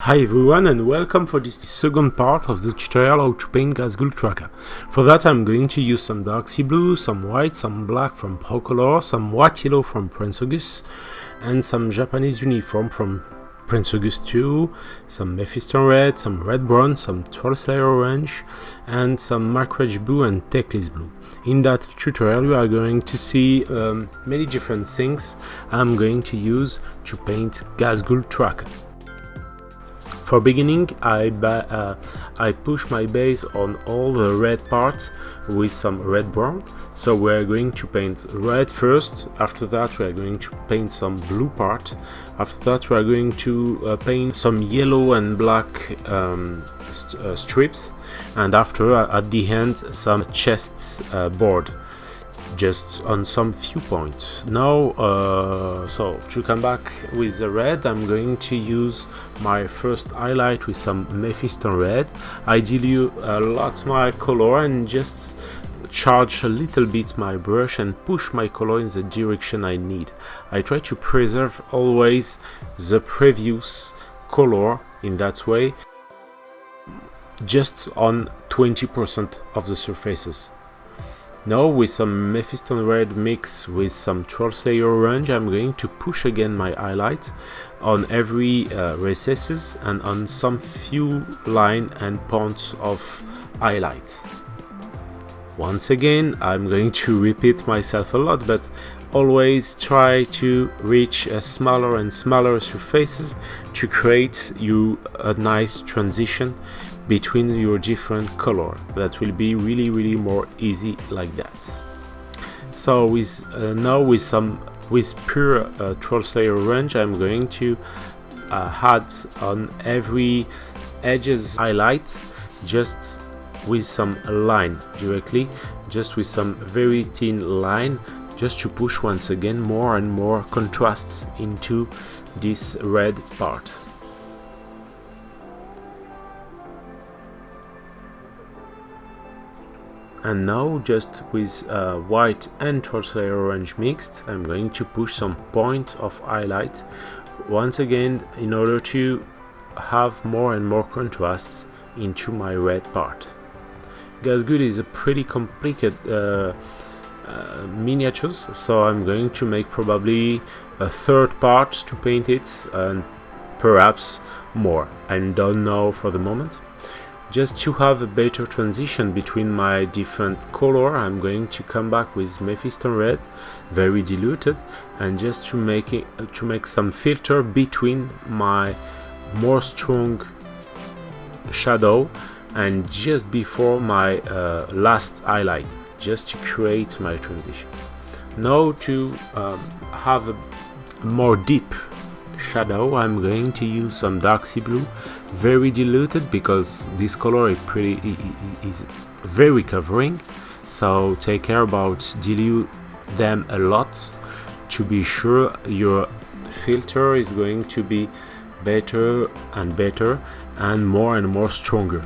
Hi everyone and welcome for this second part of the tutorial how to paint Ghazghkull Thraka. For that I'm going to use some dark sea blue, some white, some black from Procolor, some white yellow from Prince August, and some Japanese uniform from Prince August 2, some Mephiston red, some red brown, some 12 layer orange, and some Macrage blue and Techless blue. In that tutorial you are going to see many different things I'm going to use to paint Ghazghkull Thraka. For beginning, I push my base on all the red parts with some red brown. So we are going to paint red first. After that we are going to paint some blue part. After that we are going to paint some yellow and black strips, and after at the end some chestboard, just on some few points. Now so to come back with the red, I'm going to use my first highlight with some Mephiston red. I dilute a lot my color and just charge a little bit my brush and push my color in the direction I need. I try to preserve always the previous color in that way, just on 20% of the surfaces. Now with some Mephiston red mix with some 12 layer orange, I'm going to push again my highlight on every recesses and on some few line and points of highlights. Once again, I'm going to repeat myself a lot, but always try to reach smaller and smaller surfaces to create you a nice transition between your different color. That will be really more easy like that. So with now with pure 12 layer orange, I'm going to add on every edges highlights just with some line directly, just with some very thin line, just to push once again more and more contrasts into this red part. And now just with white and 12 layer orange mixed, I'm going to push some point of highlight once again in order to have more and more contrasts into my red part. Ghazghkull is a pretty complicated miniatures, so I'm going to make probably a third part to paint it, and perhaps more. I don't know for the moment. Just to have a better transition between my different color, I'm going to come back with Mephiston red, very diluted, and just to make some filter between my more strong shadow and just before my last highlight, just to create my transition. Now to have a more deep shadow, I'm going to use some dark sea blue, very diluted, because this color is very covering, so take care about dilute them a lot to be sure your filter is going to be better and better and more stronger.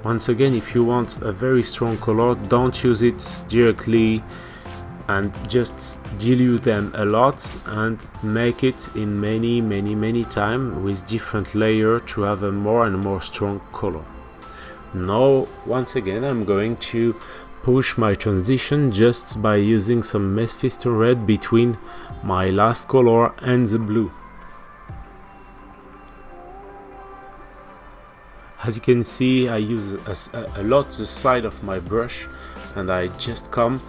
Once again, if you want a very strong color, don't use it directly and just dilute them a lot and make it in many times with different layers to have a more and more strong color. Now once again I'm going to push my transition just by using some Mephiston red between my last color and the blue. As you can see, I use a lot the side of my brush, and I just come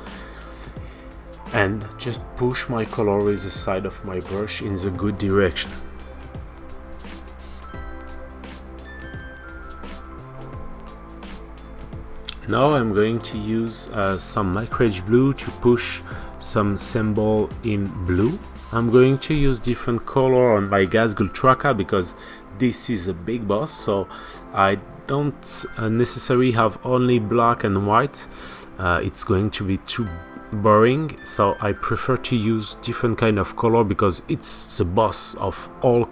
and just push my color with the side of my brush in the good direction. Now I'm going to use some Macrage blue to push some symbol in blue. I'm going to use different color on my Ghazghkull Thraka because this is a big boss, so I don't necessarily have only black and white. It's going to be too boring, so I prefer to use different kind of color because it's the boss of all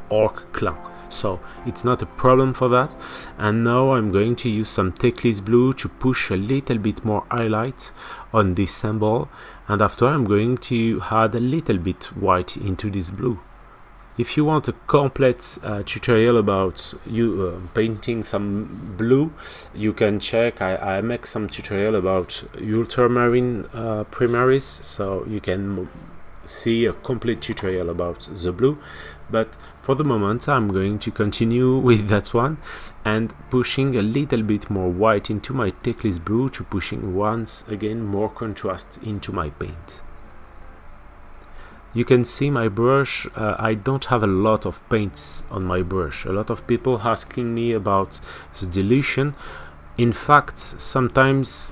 orc clan, so it's not a problem for that. And now I'm going to use some Techless blue to push a little bit more highlight on this symbol, and after I'm going to add a little bit white into this blue. If you want a complete tutorial about painting some blue, you can check. I make some tutorial about ultramarine primaries, so you can see a complete tutorial about the blue. But for the moment I'm going to continue with that one and pushing a little bit more white into my Teclis blue to pushing once again more contrast into my paint. You can see my brush, I don't have a lot of paints on my brush. A lot of people asking me about the dilution. In fact, sometimes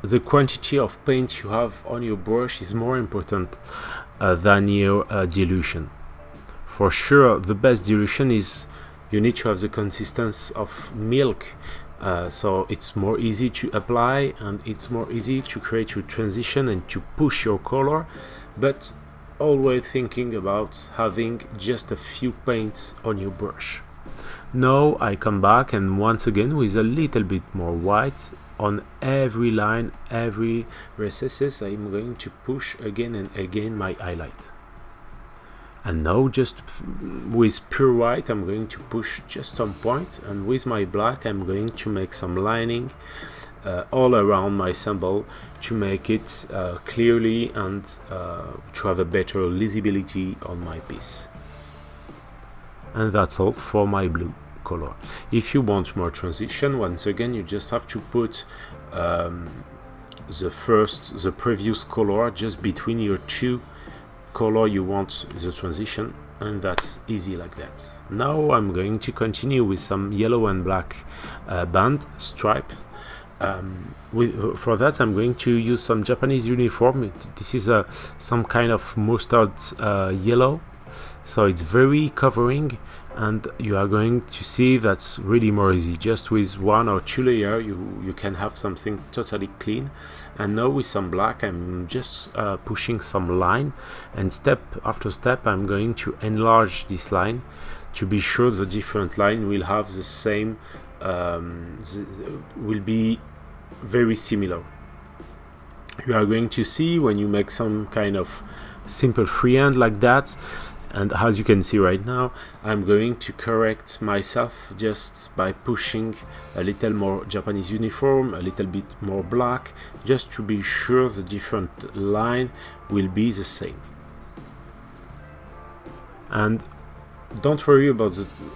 the quantity of paint you have on your brush is more important than your dilution. For sure, the best dilution is you need to have the consistency of milk, so it's more easy to apply and it's more easy to create your transition and to push your color, but always thinking about having just a few paints on your brush. Now I come back and once again with a little bit more white on every line, every recesses, I'm going to push again and again my highlight. And now just with pure white I'm going to push just some point, and with my black I'm going to make some lining all around my symbol to make it clearly and to have a better visibility on my piece. And that's all for my blue color. If you want more transition, once again you just have to put the previous color just between your two color you want the transition, and that's easy like that. Now I'm going to continue with some yellow and black band stripe. For that I'm going to use some Japanese uniform. This is some kind of mustard yellow, so it's very covering, and you are going to see that's really more easy. Just with 1 or 2 layers you can have something totally clean. And now with some black I'm just pushing some line, and step after step I'm going to enlarge this line to be sure the different line will have the same will be very similar. You are going to see when you make some kind of simple freehand like that. And as you can see right now, I'm going to correct myself just by pushing a little more Japanese uniform, a little bit more black, just to be sure the different line will be the same. And don't worry about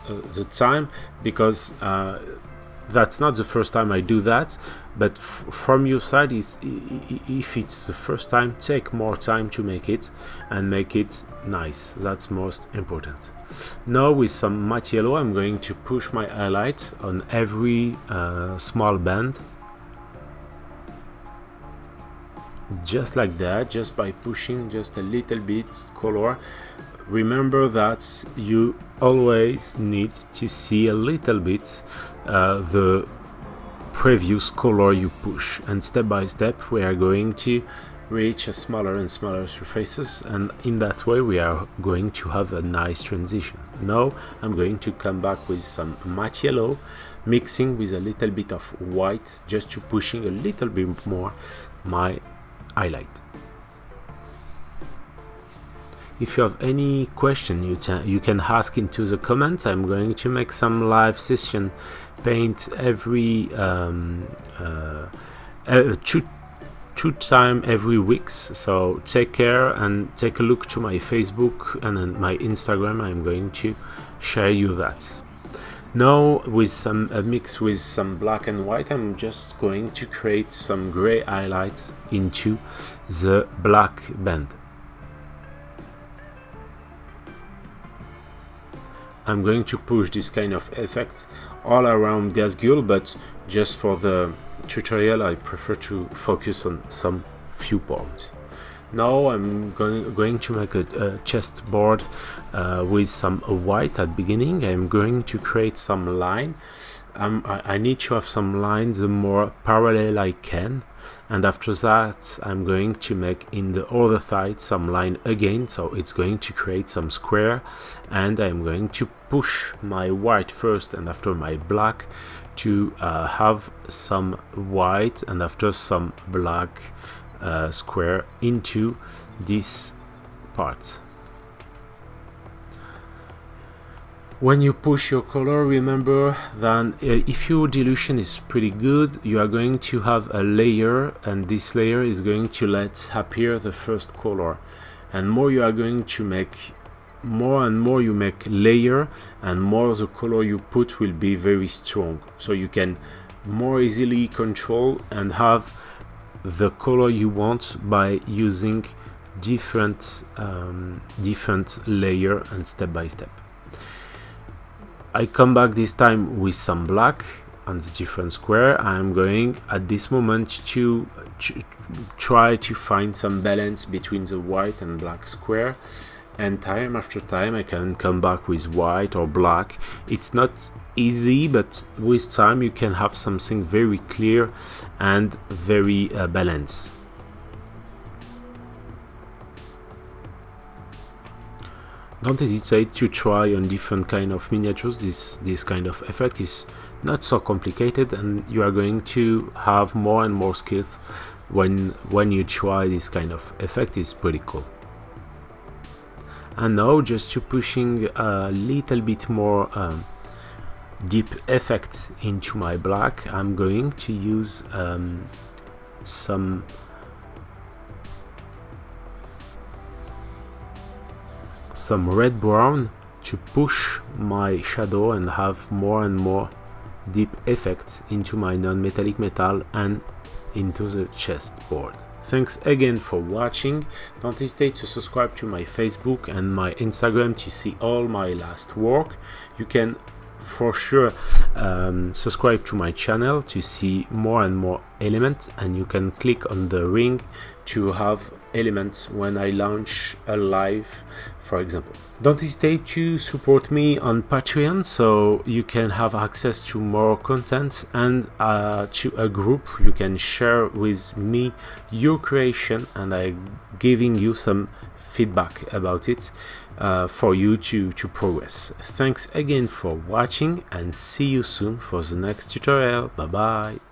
the time, because that's not the first time I do that, but from your side, if it's the first time, take more time to make it and make it nice. That's most important. Now with some matte yellow I'm going to push my highlight on every small band, just like that, just by pushing just a little bit color. Remember that you always need to see a little bit the previous color you push, and step by step we are going to reach a smaller and smaller surfaces, and in that way we are going to have a nice transition. Now I'm going to come back with some matte yellow mixing with a little bit of white, just to pushing a little bit more my highlight. If you have any question, you can ask into the comments. I'm going to make some live session paint every two time every weeks, so take care and take a look to my Facebook and then my Instagram. I'm going to share you that. Now with a mix with some black and white, I'm just going to create some gray highlights into the black band. I'm going to push this kind of effects all around Ghazghkull, but just for the tutorial I prefer to focus on some few points. Now I'm going to make a chestboard with some white at beginning. I'm going to create some line. I need to have some lines the more parallel I can, and after that I'm going to make in the other side some line again, so it's going to create some square, and I'm going to push my white first and after my black to have some white and after some black square into this part. When you push your color, remember that if your dilution is pretty good, you are going to have a layer, and this layer is going to let appear the first color. And more you are going to make, more and more you make layer, and more the color you put will be very strong. So you can more easily control and have the color you want by using different layer and step by step. I come back this time with some black on the different square. I'm going at this moment to try to find some balance between the white and black square, and time after time I can come back with white or black. It's not easy, but with time you can have something very clear and very balanced. Don't hesitate to try on different kind of miniatures. This kind of effect is not so complicated, and you are going to have more and more skills when you try this kind of effect. Is pretty cool. And now, just to pushing a little bit more deep effect into my black, I'm going to use some red brown to push my shadow and have more and more deep effect into my non-metallic metal and into the chestboard. Thanks again for watching. Don't hesitate to subscribe to my Facebook and my Instagram to see all my last work. You can for sure subscribe to my channel to see more and more elements, and you can click on the ring to have elements when I launch a live, for example. Don't hesitate to support me on Patreon so you can have access to more content and to a group you can share with me your creation, and I'm giving you some feedback about it for you to progress. Thanks again for watching, and see you soon for the next tutorial. Bye bye.